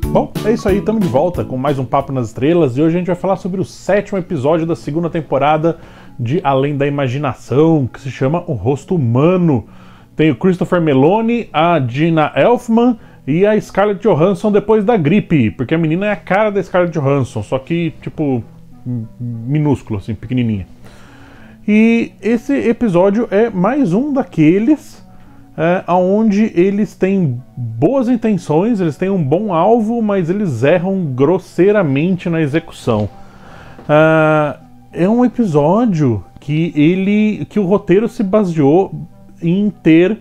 Bom, é isso aí, estamos de volta com mais um Papo nas Estrelas e hoje a gente vai falar sobre o 7º episódio da 2ª temporada de Além da Imaginação, que se chama O Rosto Humano. Tem o Christopher Meloni, a Gina Elfman e a Scarlett Johansson depois da gripe, porque a menina é a cara da Scarlett Johansson, só que, tipo, minúsculo, assim, pequenininha. E esse episódio é mais um daqueles onde eles têm boas intenções, eles têm um bom alvo, mas eles erram grosseiramente na execução. É um episódio que o roteiro se baseou em ter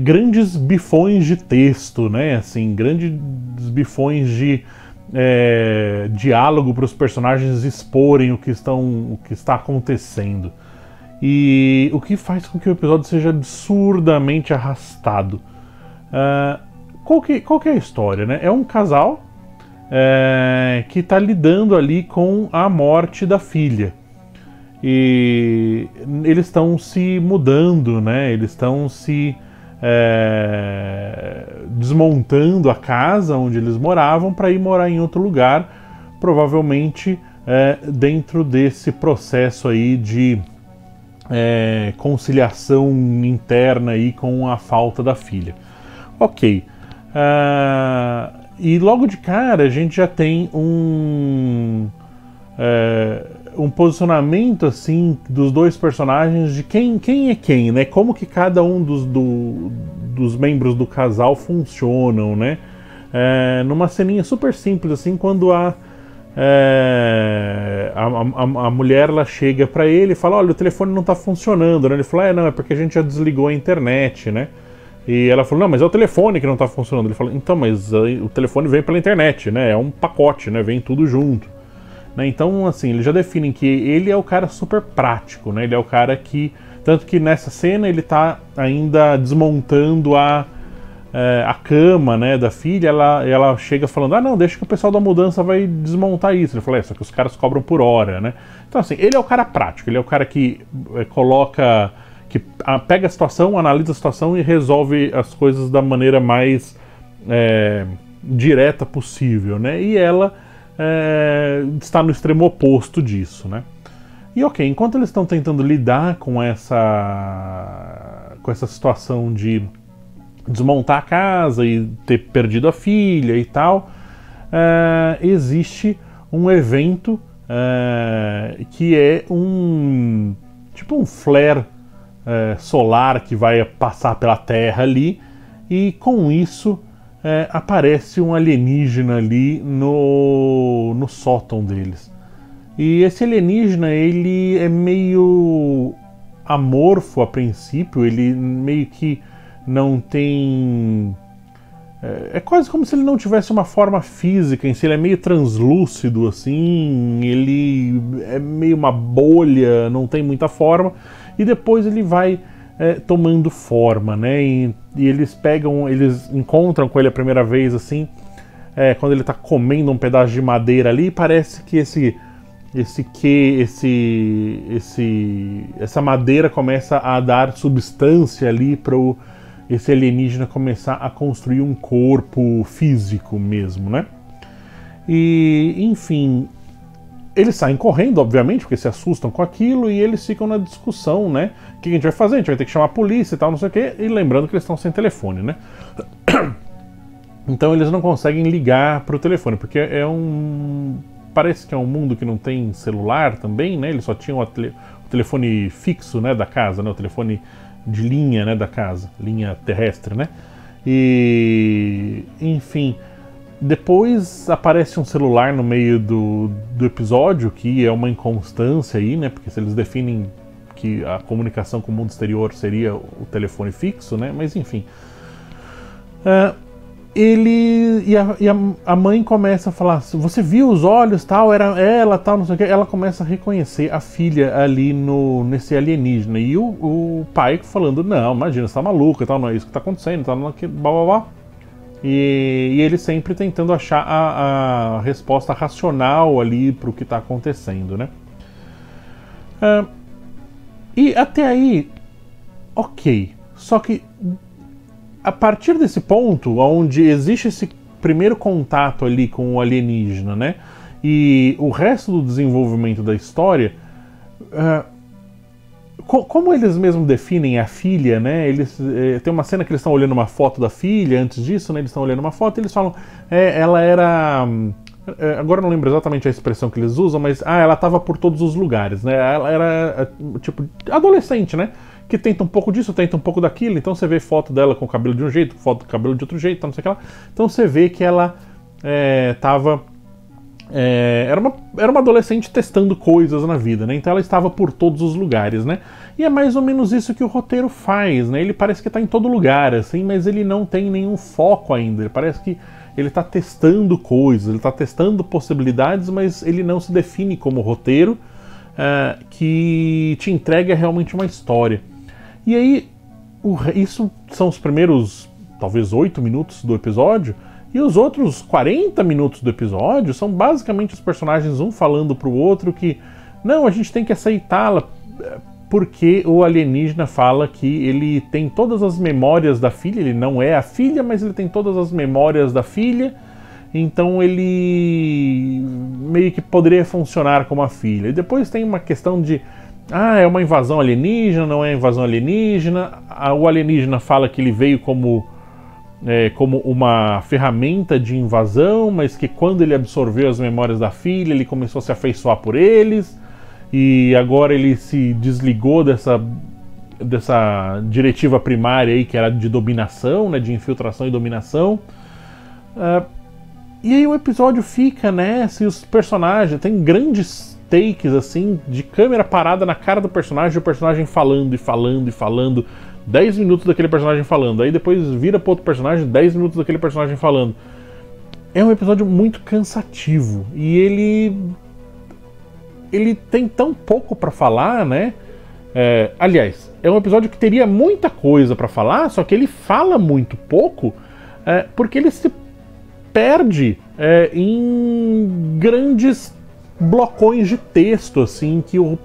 grandes bifões de texto, né? Assim, grandes bifões de diálogo para os personagens exporem o que está acontecendo. E o que faz com que o episódio seja absurdamente arrastado. Qual que é a história, né? É um casal que está lidando ali com a morte da filha. E eles estão se mudando, né? Eles estão se desmontando a casa onde eles moravam para ir morar em outro lugar, provavelmente dentro desse processo aí de conciliação interna aí com a falta da filha. Ok. E logo de cara a gente já tem um posicionamento assim dos dois personagens de quem é quem, né? Como que cada um dos membros do casal funcionam, né? Numa ceninha super simples assim, quando a mulher ela chega pra ele e fala: olha, o telefone não tá funcionando, né? Ele fala: não, é porque a gente já desligou a internet, né? E ela falou: não, mas é o telefone que não tá funcionando. Ele falou: então, mas o telefone vem pela internet, né? É um pacote, né? Vem tudo junto, né? Então, assim, eles já definem que ele é o cara super prático, né? Ele é o cara que... Tanto que nessa cena ele tá ainda desmontando a cama, né, da filha. Ela chega falando: ah, não, deixa que o pessoal da mudança vai desmontar isso. Ele falou: só que os caras cobram por hora, né? Então, assim, ele é o cara prático, ele é o cara que pega a situação, analisa a situação e resolve as coisas da maneira mais direta possível, né? E ela está no extremo oposto disso, né? E ok, enquanto eles estão tentando lidar com essa situação de desmontar a casa e ter perdido a filha e tal, existe um evento que é tipo um flare solar que vai passar pela Terra ali, e com isso aparece um alienígena ali no sótão deles. E esse alienígena, ele é meio amorfo a princípio, ele meio que não tem... É quase como se ele não tivesse uma forma física em si, ele é meio translúcido assim, ele é meio uma bolha, não tem muita forma, e depois ele vai tomando forma, né? E eles encontram com ele a primeira vez assim, quando ele está comendo um pedaço de madeira ali, parece que essa madeira começa a dar substância ali para esse alienígena começar a construir um corpo físico mesmo, né? E, enfim, eles saem correndo, obviamente, porque se assustam com aquilo, e eles ficam na discussão, né? O que a gente vai fazer? A gente vai ter que chamar a polícia e tal, não sei o quê, e lembrando que eles estão sem telefone, né? Então eles não conseguem ligar para o telefone, porque parece que é um mundo que não tem celular também, né? Eles só tinham o telefone fixo, né, da casa, né? O telefone de linha, né, da casa, linha terrestre, né? E, enfim, depois aparece um celular no meio do episódio, que é uma inconstância aí, né? Porque se eles definem que a comunicação com o mundo exterior seria o telefone fixo, né? Mas enfim, a mãe começa a falar: você viu os olhos, tal, era ela, tal, não sei o que. Ela começa a reconhecer a filha ali nesse alienígena, e o pai falando: não, imagina, você tá maluca, tal, não é isso que tá acontecendo, tal, blá, blá, blá. E ele sempre tentando achar a resposta racional ali pro que tá acontecendo, né? E até aí, ok, só que a partir desse ponto, onde existe esse primeiro contato ali com o alienígena, né? E o resto do desenvolvimento da história, como eles mesmos definem a filha, né? Eles tem uma cena que eles estão olhando uma foto da filha. Antes disso, né? Eles estão olhando uma foto e eles falam, ela era, agora eu não lembro exatamente a expressão que eles usam, mas ela estava por todos os lugares, né? Ela era tipo adolescente, né? Que tenta um pouco disso, tenta um pouco daquilo. Então você vê foto dela com o cabelo de um jeito, foto do cabelo de outro jeito, não sei o que lá. Então você vê que ela estava era uma adolescente testando coisas na vida, né? Então ela estava por todos os lugares, né? E é mais ou menos isso que o roteiro faz, né? Ele parece que está em todo lugar, assim, mas ele não tem nenhum foco ainda. Ele parece que ele está testando coisas, ele está testando possibilidades, mas ele não se define como roteiro que te entrega realmente uma história. E aí, isso são os primeiros, talvez 8 minutos do episódio. E os outros 40 minutos do episódio são basicamente os personagens um falando pro outro que não, a gente tem que aceitá-la porque o alienígena fala que ele tem todas as memórias da filha, ele não é a filha, mas ele tem todas as memórias da filha, então ele meio que poderia funcionar como a filha. E depois tem uma questão de é uma invasão alienígena, não é invasão alienígena, o alienígena fala que ele veio como uma ferramenta de invasão, mas que quando ele absorveu as memórias da filha, ele começou a se afeiçoar por eles, e agora ele se desligou dessa diretiva primária aí, que era de dominação, né, de infiltração e dominação. E aí o episódio fica, né, se os personagens tem grandes takes assim, de câmera parada na cara do personagem, o personagem falando e falando e falando, 10 minutos daquele personagem falando, aí depois vira para outro personagem, 10 minutos daquele personagem falando. É um episódio muito cansativo e ele tem tão pouco para falar, né? Aliás, é um episódio que teria muita coisa para falar, só que ele fala muito pouco, porque ele se perde em grandes blocões de texto assim que o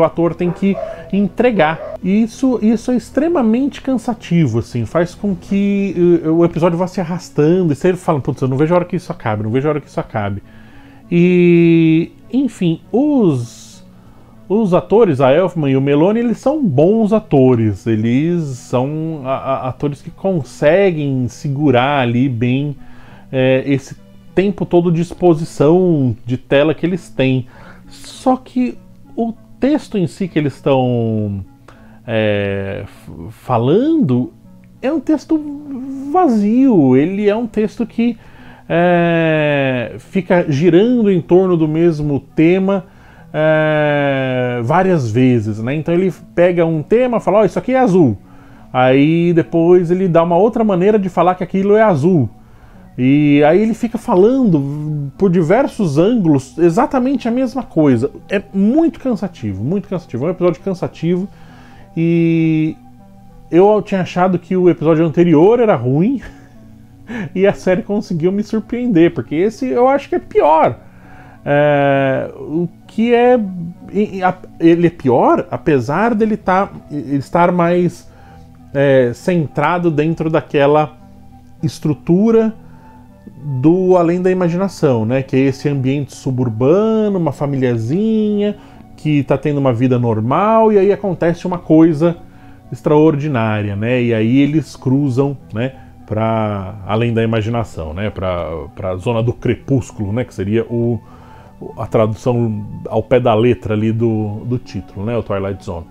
ator tem que entregar. E isso é extremamente cansativo, assim, faz com que o episódio vá se arrastando e você fala, putz, eu não vejo a hora que isso acabe, não vejo a hora que isso acabe. E, enfim, os atores, a Elfman e o Meloni, eles são bons atores, eles são atores que conseguem segurar ali bem esse tempo todo de exposição de tela que eles têm. Só que o texto em si que eles estão falando é um texto vazio, ele é um texto que fica girando em torno do mesmo tema várias vezes, né? Então ele pega um tema e fala, isso aqui é azul, aí depois ele dá uma outra maneira de falar que aquilo é azul. E aí ele fica falando por diversos ângulos exatamente a mesma coisa. É muito cansativo, é um episódio cansativo. E eu tinha achado que o episódio anterior era ruim e a série conseguiu me surpreender, porque esse eu acho que é pior. Ele é pior apesar dele estar mais centrado dentro daquela estrutura do Além da Imaginação, né? Que é esse ambiente suburbano, uma famíliazinha que tá tendo uma vida normal e aí acontece uma coisa extraordinária, né? E aí eles cruzam, né, para Além da Imaginação, né? Para a zona do crepúsculo, né? Que seria a tradução ao pé da letra ali do título, né? O Twilight Zone.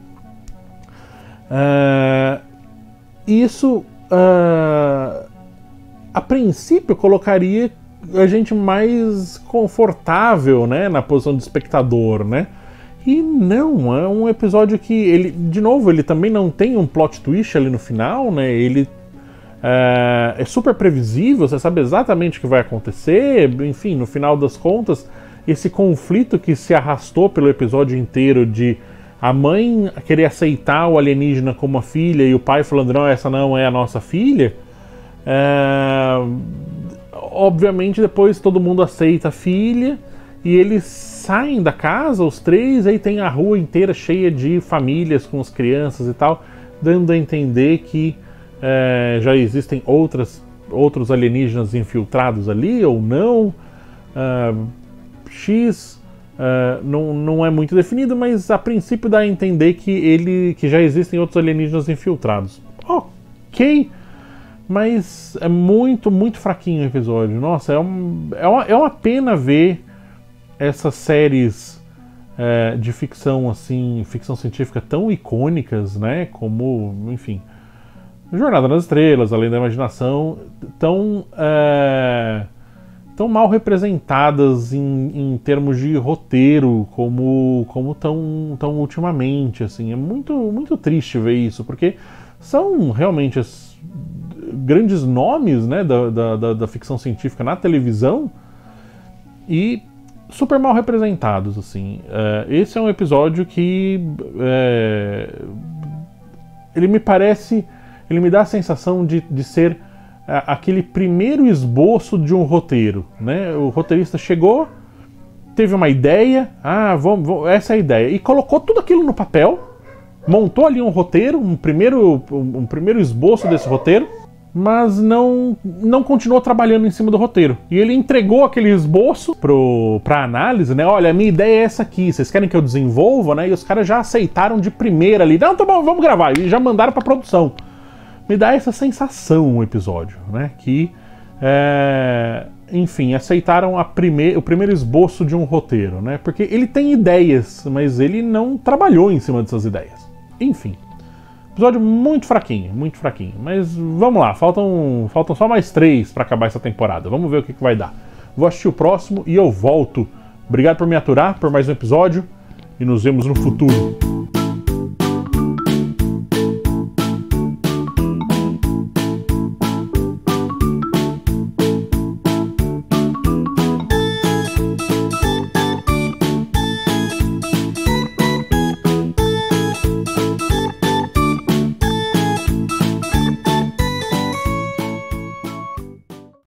Isso a princípio colocaria a gente mais confortável, né, na posição de espectador, né? E não, é um episódio que ele, de novo, ele também não tem um plot twist ali no final, né? Ele é super previsível, você sabe exatamente o que vai acontecer. Enfim, no final das contas, esse conflito que se arrastou pelo episódio inteiro de a mãe querer aceitar o alienígena como a filha e o pai falando, não, essa não é a nossa filha. Obviamente depois todo mundo aceita a filha e eles saem da casa, os três, aí tem a rua inteira cheia de famílias com as crianças e tal, dando a entender que já existem outros alienígenas infiltrados ali ou não. Não é muito definido, mas a princípio dá a entender que já existem outros alienígenas infiltrados. Ok, mas é muito, muito fraquinho o episódio. Nossa, é uma pena ver essas séries de ficção, assim, ficção científica tão icônicas, né? Como, enfim, Jornada nas Estrelas, Além da Imaginação, tão mal representadas em termos de roteiro como tão ultimamente, assim. É muito, muito triste ver isso, porque são realmente grandes nomes, né, da ficção científica na televisão e super mal representados, assim. Esse é um episódio que ele me dá a sensação de ser aquele primeiro esboço de um roteiro, né? O roteirista chegou, teve uma ideia, essa é a ideia, e colocou tudo aquilo no papel, montou ali um roteiro, um primeiro esboço desse roteiro, mas não continuou trabalhando em cima do roteiro. E ele entregou aquele esboço para análise, né? Olha, a minha ideia é essa aqui, vocês querem que eu desenvolva, né? E os caras já aceitaram de primeira ali, não, tá bom, vamos gravar, e já mandaram para produção. Me dá essa sensação o episódio, né? Que, enfim, aceitaram o primeiro esboço de um roteiro, né? Porque ele tem ideias, mas ele não trabalhou em cima dessas ideias. Enfim, episódio muito fraquinho, mas vamos lá, faltam só mais 3 para acabar essa temporada, vamos ver o que vai dar. Vou assistir o próximo e eu volto. Obrigado por me aturar por mais um episódio e nos vemos no futuro.